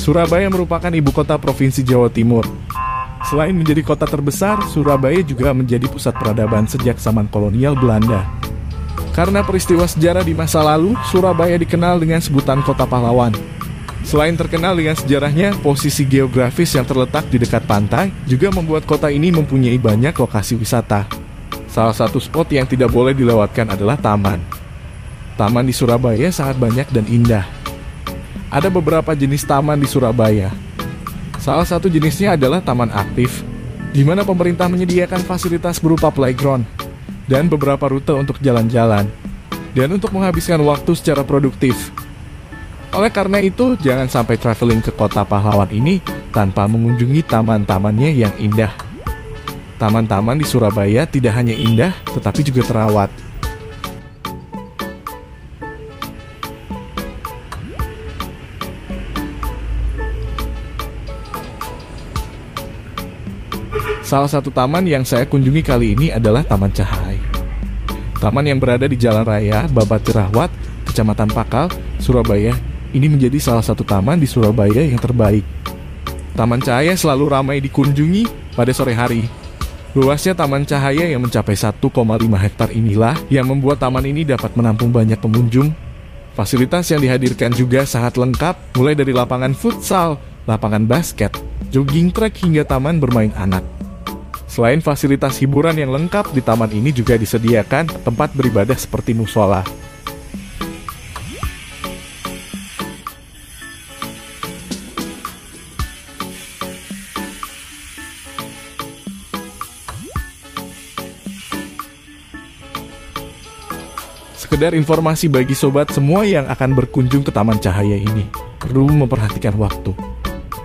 Surabaya merupakan ibu kota Provinsi Jawa Timur. Selain menjadi kota terbesar, Surabaya juga menjadi pusat peradaban sejak zaman kolonial Belanda. Karena peristiwa sejarah di masa lalu, Surabaya dikenal dengan sebutan kota pahlawan. Selain terkenal dengan sejarahnya, posisi geografis yang terletak di dekat pantai juga membuat kota ini mempunyai banyak lokasi wisata. Salah satu spot yang tidak boleh dilewatkan adalah taman. Taman di Surabaya sangat banyak dan indah. Ada beberapa jenis taman di Surabaya. Salah satu jenisnya adalah taman aktif, di mana pemerintah menyediakan fasilitas berupa playground dan beberapa rute untuk jalan-jalan, dan untuk menghabiskan waktu secara produktif. Oleh karena itu, jangan sampai traveling ke kota pahlawan ini tanpa mengunjungi taman-tamannya yang indah. Taman-taman di Surabaya tidak hanya indah, tetapi juga terawat. Salah satu taman yang saya kunjungi kali ini adalah Taman Cahaya. Taman yang berada di Jalan Raya Babat Jerawat, Kecamatan Pakal, Surabaya, ini menjadi salah satu taman di Surabaya yang terbaik. Taman Cahaya selalu ramai dikunjungi pada sore hari. Luasnya Taman Cahaya yang mencapai 1,5 hektar inilah yang membuat taman ini dapat menampung banyak pengunjung. Fasilitas yang dihadirkan juga sangat lengkap, mulai dari lapangan futsal, lapangan basket, jogging track hingga taman bermain anak. Selain fasilitas hiburan yang lengkap, di taman ini juga disediakan tempat beribadah seperti musola. Sekedar informasi bagi sobat semua yang akan berkunjung ke Taman Cahaya ini, perlu memperhatikan waktu.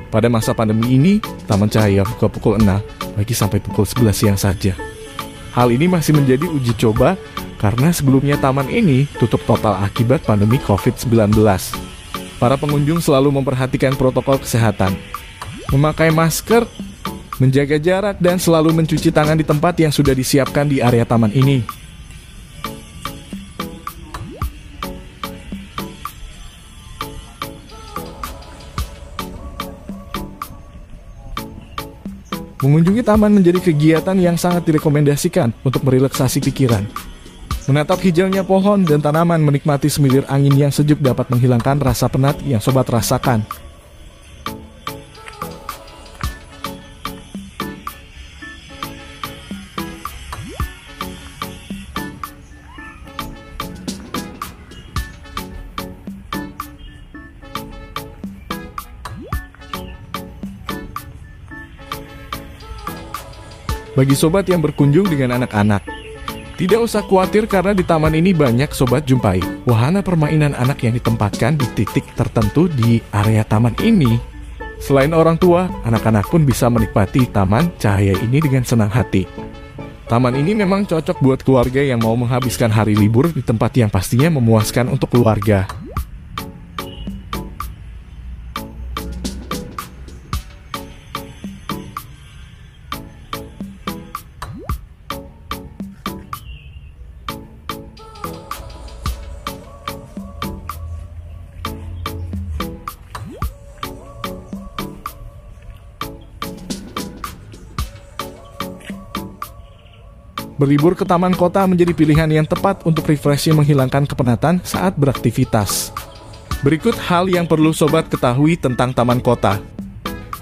Pada masa pandemi ini, Taman Cahaya buka pukul 6 pagi sampai pukul 11 siang saja. Hal ini masih menjadi uji coba karena sebelumnya taman ini tutup total akibat pandemi COVID-19. Para pengunjung selalu memperhatikan protokol kesehatan, memakai masker, menjaga jarak, dan selalu mencuci tangan di tempat yang sudah disiapkan di area taman ini. Mengunjungi taman menjadi kegiatan yang sangat direkomendasikan untuk merelaksasi pikiran. Menatap hijaunya pohon dan tanaman, menikmati semilir angin yang sejuk dapat menghilangkan rasa penat yang sobat rasakan. Bagi sobat yang berkunjung dengan anak-anak, tidak usah khawatir karena di taman ini banyak sobat jumpai wahana permainan anak yang ditempatkan di titik tertentu di area taman ini. Selain orang tua, anak-anak pun bisa menikmati Taman Cahaya ini dengan senang hati. Taman ini memang cocok buat keluarga yang mau menghabiskan hari libur di tempat yang pastinya memuaskan untuk keluarga. Berlibur ke taman kota menjadi pilihan yang tepat untuk refreshing, menghilangkan kepenatan saat beraktivitas. Berikut hal yang perlu sobat ketahui tentang taman kota.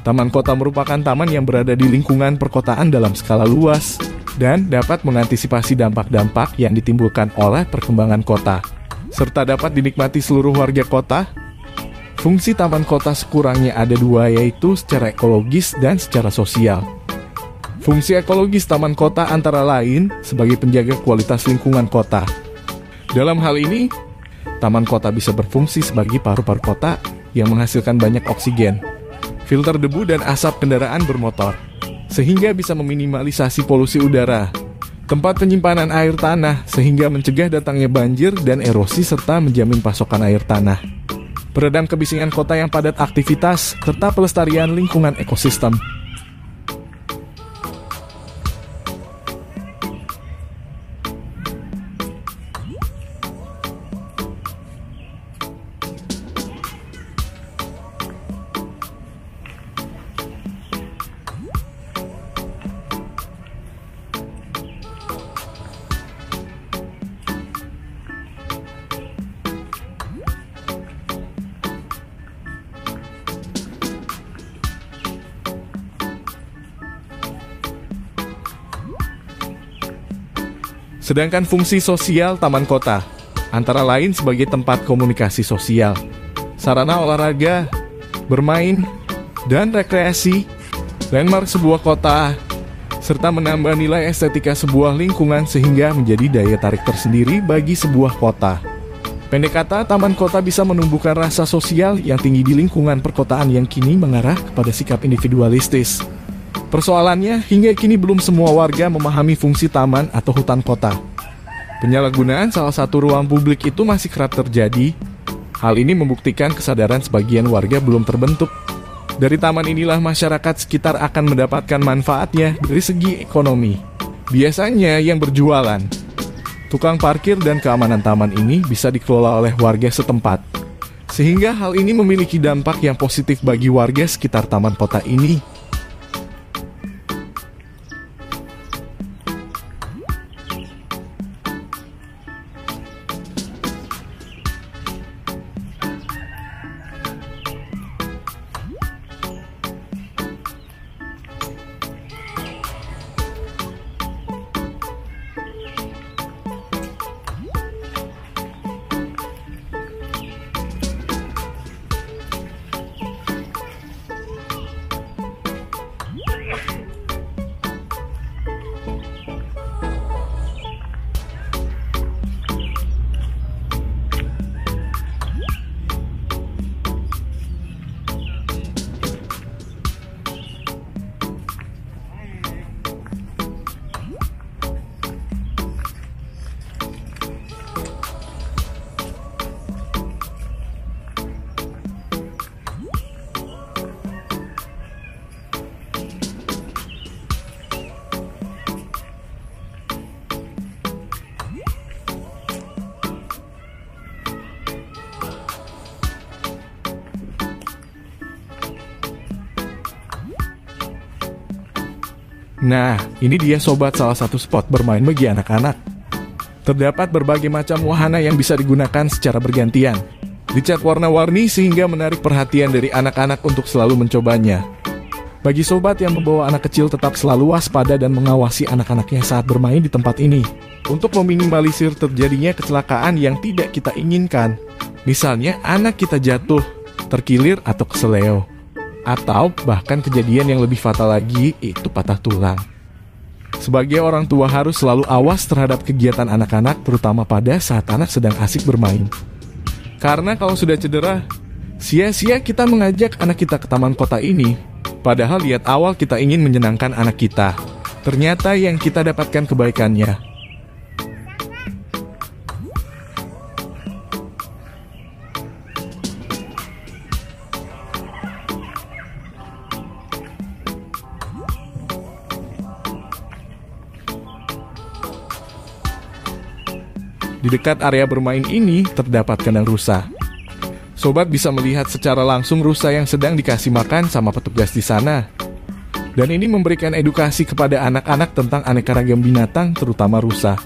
Taman kota merupakan taman yang berada di lingkungan perkotaan dalam skala luas dan dapat mengantisipasi dampak-dampak yang ditimbulkan oleh perkembangan kota, serta dapat dinikmati seluruh warga kota. Fungsi taman kota sekurangnya ada dua, yaitu secara ekologis dan secara sosial. Fungsi ekologis taman kota antara lain sebagai penjaga kualitas lingkungan kota. Dalam hal ini, taman kota bisa berfungsi sebagai paru-paru kota yang menghasilkan banyak oksigen, filter debu dan asap kendaraan bermotor, sehingga bisa meminimalisasi polusi udara. Tempat penyimpanan air tanah sehingga mencegah datangnya banjir dan erosi serta menjamin pasokan air tanah. Peredam kebisingan kota yang padat aktivitas serta pelestarian lingkungan ekosistem. Sedangkan fungsi sosial taman kota, antara lain sebagai tempat komunikasi sosial, sarana olahraga, bermain, dan rekreasi, landmark sebuah kota, serta menambah nilai estetika sebuah lingkungan sehingga menjadi daya tarik tersendiri bagi sebuah kota. Pendek kata, taman kota bisa menumbuhkan rasa sosial yang tinggi di lingkungan perkotaan yang kini mengarah kepada sikap individualistis. Persoalannya, hingga kini belum semua warga memahami fungsi taman atau hutan kota. Penyalahgunaan salah satu ruang publik itu masih kerap terjadi. Hal ini membuktikan kesadaran sebagian warga belum terbentuk. Dari taman inilah masyarakat sekitar akan mendapatkan manfaatnya dari segi ekonomi. Biasanya yang berjualan, tukang parkir dan keamanan taman ini bisa dikelola oleh warga setempat. Sehingga hal ini memiliki dampak yang positif bagi warga sekitar taman kota ini. Nah, ini dia sobat salah satu spot bermain bagi anak-anak. Terdapat berbagai macam wahana yang bisa digunakan secara bergantian. Dicat warna-warni sehingga menarik perhatian dari anak-anak untuk selalu mencobanya. Bagi sobat yang membawa anak kecil tetap selalu waspada dan mengawasi anak-anaknya saat bermain di tempat ini. Untuk meminimalisir terjadinya kecelakaan yang tidak kita inginkan. Misalnya anak kita jatuh, terkilir atau keseleo. Atau bahkan kejadian yang lebih fatal lagi, itu patah tulang. Sebagai orang tua harus selalu awas terhadap kegiatan anak-anak, terutama pada saat anak sedang asik bermain. Karena kalau sudah cedera, sia-sia kita mengajak anak kita ke taman kota ini. Padahal lihat awal kita ingin menyenangkan anak kita. Ternyata yang kita dapatkan kebaikannya. Di dekat area bermain ini terdapat kandang rusa. Sobat bisa melihat secara langsung rusa yang sedang dikasih makan sama petugas di sana. Dan ini memberikan edukasi kepada anak-anak tentang aneka ragam binatang, terutama rusa.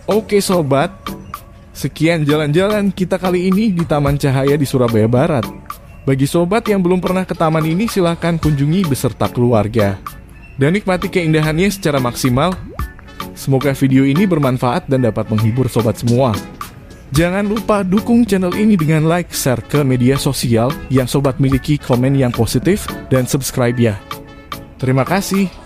Oke sobat, sekian jalan-jalan kita kali ini di Taman Cahaya di Surabaya Barat. Bagi sobat yang belum pernah ke taman ini, silahkan kunjungi beserta keluarga dan nikmati keindahannya secara maksimal. Semoga video ini bermanfaat dan dapat menghibur sobat semua. Jangan lupa dukung channel ini dengan like, share ke media sosial yang sobat miliki, komen yang positif, dan subscribe ya. Terima kasih.